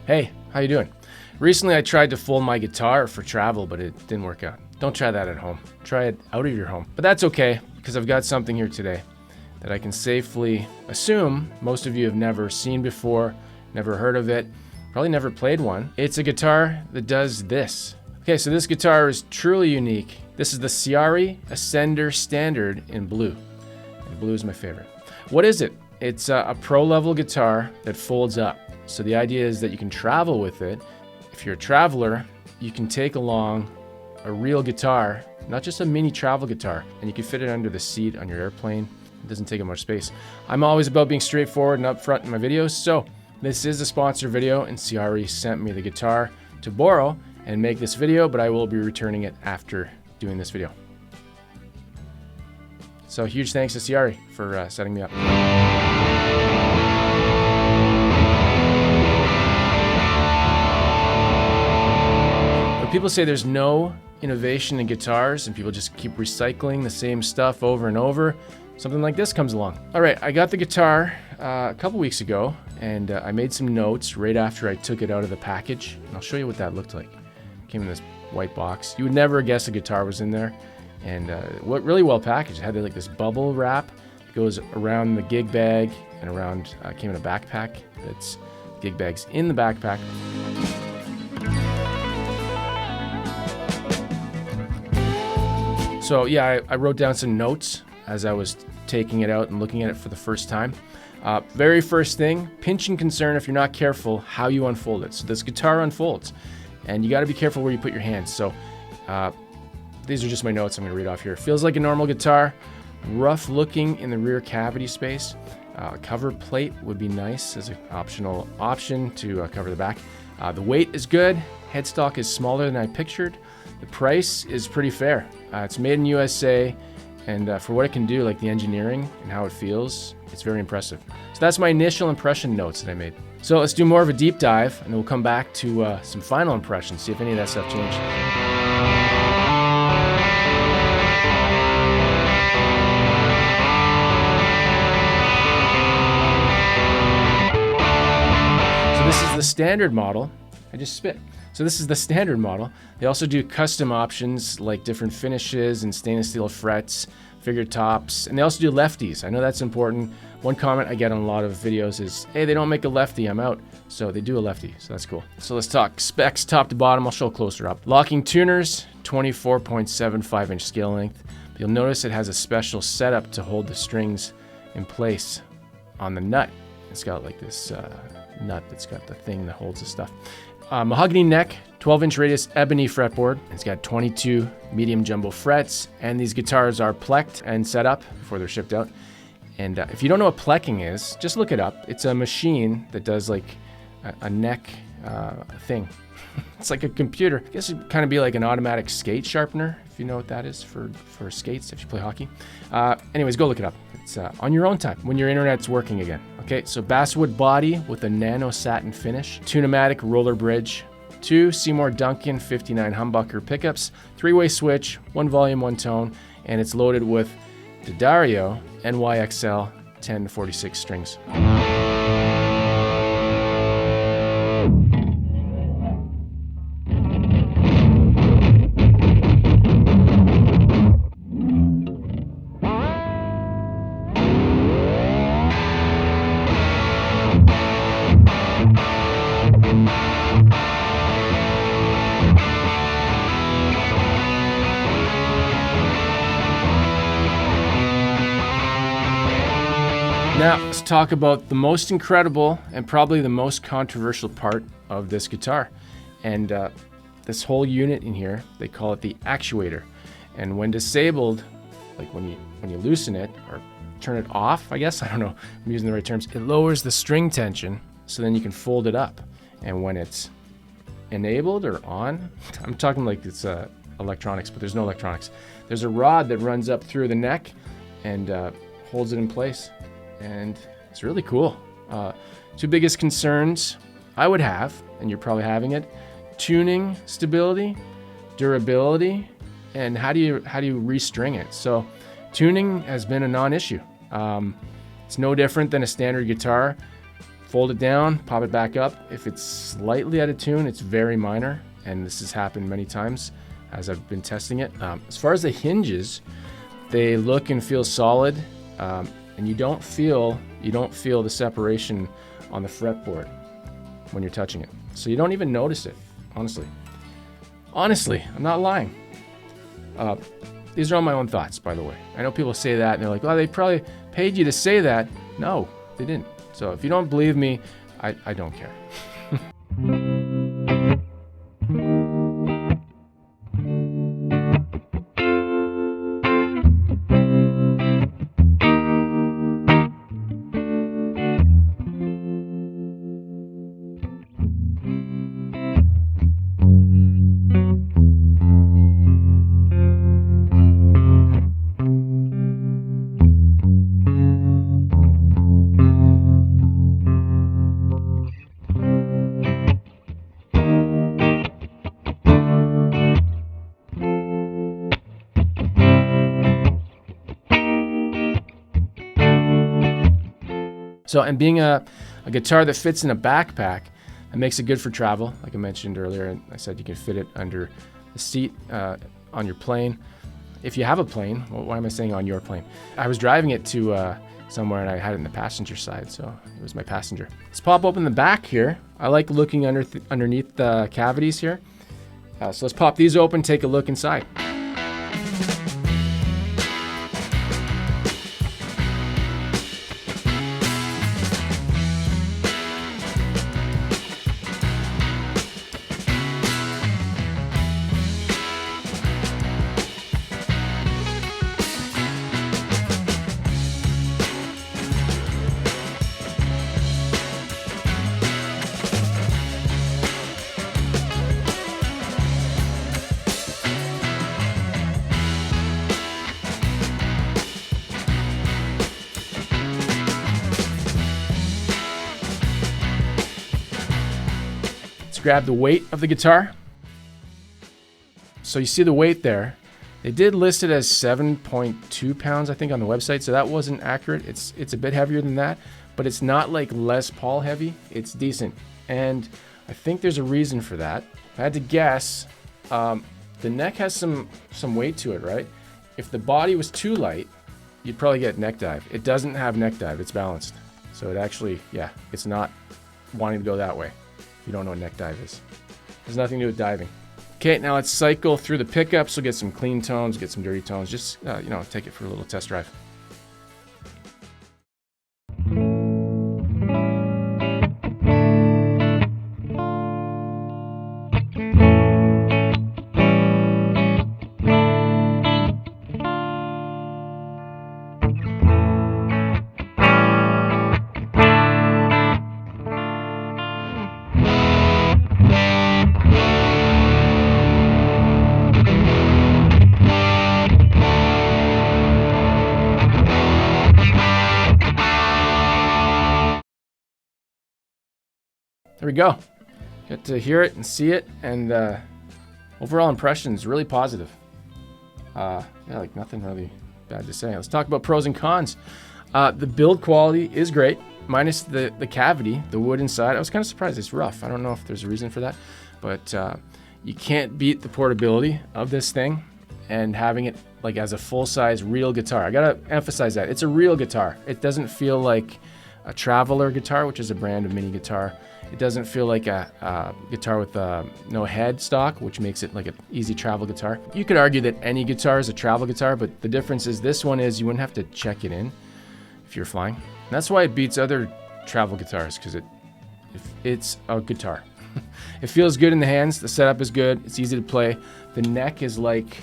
Hey, how you doing? Recently I tried to fold my guitar for travel, but it didn't work out. Don't try that at home. Try it out of your home. But that's okay, because I've got something here today that I can safely assume most of you have never seen before, never heard of it, probably never played one. It's a guitar that does this. Okay, so this guitar is truly unique. This is the Ciari Ascender Standard in blue. And blue is my favorite. What is it? It's a pro level guitar that folds up. So the idea is that you can travel with it. If you're a traveler, you can take along a real guitar, not just a mini travel guitar, and you can fit it under the seat on your airplane. It doesn't take up much space. I'm always about being straightforward and upfront in my videos, so this is a sponsored video, and Ciari sent me the guitar to borrow and make this video, but I will be returning it after doing this video. So huge thanks to Ciari for setting me up. People say there's no innovation in guitars and people just keep recycling the same stuff over and over. Something like this comes along. All right, I got the guitar a couple weeks ago and I made some notes right after I took it out of the package. And I'll show you what that looked like. It came in this white box. You would never guess a guitar was in there. And really well packaged. It had like this bubble wrap that goes around the gig bag and around, came in a backpack. That's gig bags in the backpack. So yeah, I wrote down some notes as I was taking it out and looking at it for the first time. Very first thing, pinch and concern if you're not careful how you unfold it. So this guitar unfolds and you gotta be careful where you put your hands. So these are just my notes I'm gonna read off here. Feels like a normal guitar, rough looking in the rear cavity space. Cover plate would be nice as an optional option to cover the back. The weight is good, headstock is smaller than I pictured. The price is pretty fair. It's made in USA, and for what it can do, like the engineering and how it feels, it's very impressive. So that's my initial impression notes that I made. So let's do more of a deep dive, and then we'll come back to some final impressions, see if any of that stuff changed. So this is the standard model. I just spit. So this is the standard model. They also do custom options like different finishes and stainless steel frets, figured tops, and they also do lefties. I know that's important. One comment I get on a lot of videos is, hey, they don't make a lefty, I'm out. So they do a lefty, so that's cool. So let's talk specs top to bottom. I'll show a closer up. Locking tuners, 24.75 inch scale length. You'll notice it has a special setup to hold the strings in place on the nut. It's got like this nut that's got the thing that holds the stuff. Mahogany neck, 12-inch radius ebony fretboard. It's got 22 medium jumbo frets, and these guitars are plecked and set up before they're shipped out. And if you don't know what plecking is, just look it up. It's a machine that does like a neck thing. It's like a computer. I guess it'd kind of be like an automatic skate sharpener, if you know what that is for skates, if you play hockey. Anyways, go look it up. It's on your own time when your internet's working again. Okay, so basswood body with a nano satin finish, Tune-o-matic roller bridge, 2 Seymour Duncan 59 humbucker pickups, 3-way switch, 1 volume, 1 tone, and it's loaded with D'Addario NYXL 1046 strings. Now, let's talk about the most incredible and probably the most controversial part of this guitar. And this whole unit in here, they call it the actuator. And when disabled, like when you loosen it or turn it off, I guess, I don't know if I'm using the right terms, it lowers the string tension so then you can fold it up. And when it's enabled or on, I'm talking like it's electronics, but there's no electronics. There's a rod that runs up through the neck and holds it in place. And it's really cool. Two biggest concerns I would have, and you're probably having it: tuning stability, durability, and how do you restring it. So tuning has been a non-issue. It's no different than a standard guitar. Fold it down, pop it back up. If it's slightly out of tune, it's very minor, and this has happened many times as I've been testing it. As far as the hinges, they look and feel solid, and you don't feel the separation on the fretboard when you're touching it. So you don't even notice it, honestly. Honestly, I'm not lying. These are all my own thoughts, by the way. I know people say that and they're like, "Oh, they probably paid you to say that." No, they didn't. So if you don't believe me, I don't care. So, and being a guitar that fits in a backpack, it makes it good for travel. Like I mentioned earlier, and I said you can fit it under the seat on your plane. If you have a plane, well, why am I saying on your plane? I was driving it to somewhere and I had it in the passenger side, so it was my passenger. Let's pop open the back here. I like looking underneath the cavities here. So let's pop these open, take a look inside. Grab the weight of the guitar. So you see the weight there. They did list it as 7.2 pounds, I think, on the website, so that wasn't accurate. It's a bit heavier than that, but it's not like Les Paul heavy. It's decent, and I think there's a reason for that. If I had to guess, the neck has some weight to it, right? If the body was too light, you'd probably get neck dive. It doesn't have neck dive. It's balanced, so it actually, yeah, it's not wanting to go that way. You don't know what neck dive is. There's nothing to do with diving. Okay, now let's cycle through the pickups. We'll get some clean tones, get some dirty tones. Just, take it for a little test drive. There we go. Get to hear it and see it, and overall impression is really positive. Like nothing really bad to say. Let's talk about pros and cons. The build quality is great, minus the cavity, the wood inside. I was kind of surprised. It's rough. I don't know if there's a reason for that, but you can't beat the portability of this thing and having it like as a full-size real guitar. I gotta emphasize that. It's a real guitar. It doesn't feel like a Traveler guitar, which is a brand of mini guitar. It doesn't feel like a guitar with no head stock, which makes it like an easy travel guitar. You could argue that any guitar is a travel guitar, but the difference is this one is you wouldn't have to check it in if you're flying. And that's why it beats other travel guitars, because it's a guitar. It feels good in the hands. The setup is good. It's easy to play. The neck is like,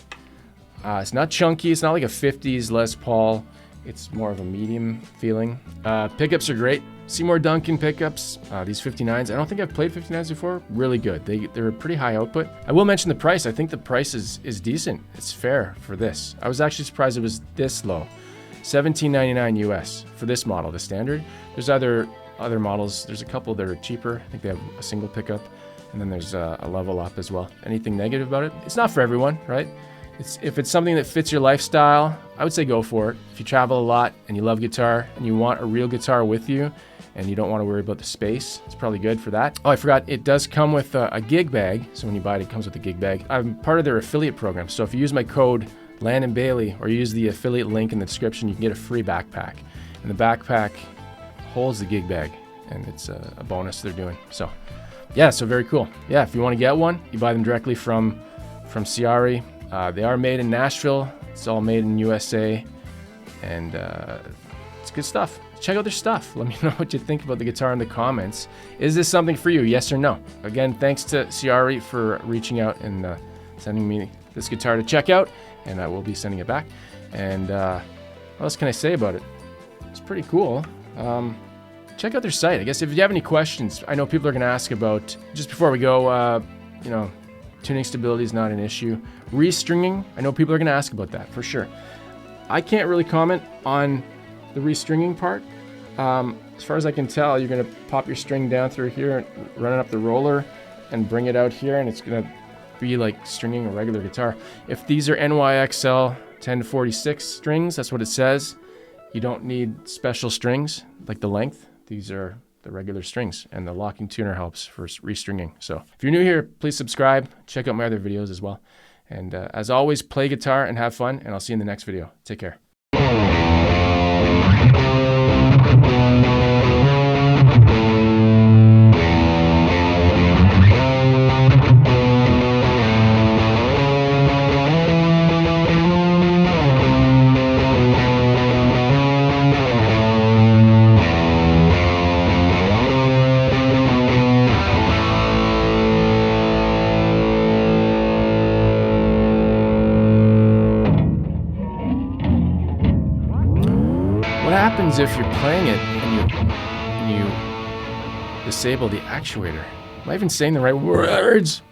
it's not chunky. It's not like a 50s Les Paul. It's more of a medium feeling. Pickups are great. Seymour Duncan pickups, these 59s. I don't think I've played 59s before. Really good. They're a pretty high output. I will mention the price. I think the price is decent. It's fair for this. I was actually surprised it was this low. $17.99 US for this model, the standard. There's other models. There's a couple that are cheaper. I think they have a single pickup, and then there's a level up as well. Anything negative about it? It's not for everyone, right? If it's something that fits your lifestyle, I would say go for it. If you travel a lot and you love guitar and you want a real guitar with you and you don't want to worry about the space, it's probably good for that. Oh, I forgot, it does come with a gig bag. So when you buy it, it comes with a gig bag. I'm part of their affiliate program. So if you use my code Landon Bailey or use the affiliate link in the description, you can get a free backpack. And the backpack holds the gig bag, and it's a bonus they're doing. So yeah, so very cool. Yeah, if you want to get one, you buy them directly from Ciari. They are made in Nashville. It's all made in USA, and it's good stuff. Check out their stuff. Let me know what you think about the guitar in the comments. Is this something for you? Yes or no? Again, thanks to Ciari for reaching out and sending me this guitar to check out, and I will be sending it back. And what else can I say about it? It's pretty cool. Check out their site. I guess if you have any questions, I know people are going to ask about, just before we go, tuning stability is not an issue. Restringing, I know people are going to ask about that for sure. I can't really comment on the restringing part. As far as I can tell, you're going to pop your string down through here and run it up the roller and bring it out here, and it's going to be like stringing a regular guitar. If these are NYXL 1046 strings, that's what it says. You don't need special strings like the length. These are the regular strings, and the locking tuner helps for restringing. So if you're new here, please subscribe. Check out my other videos as well. And as always, play guitar and have fun, and I'll see you in the next video. Take care. What happens if you're playing it and you disable the actuator? Am I even saying the right words?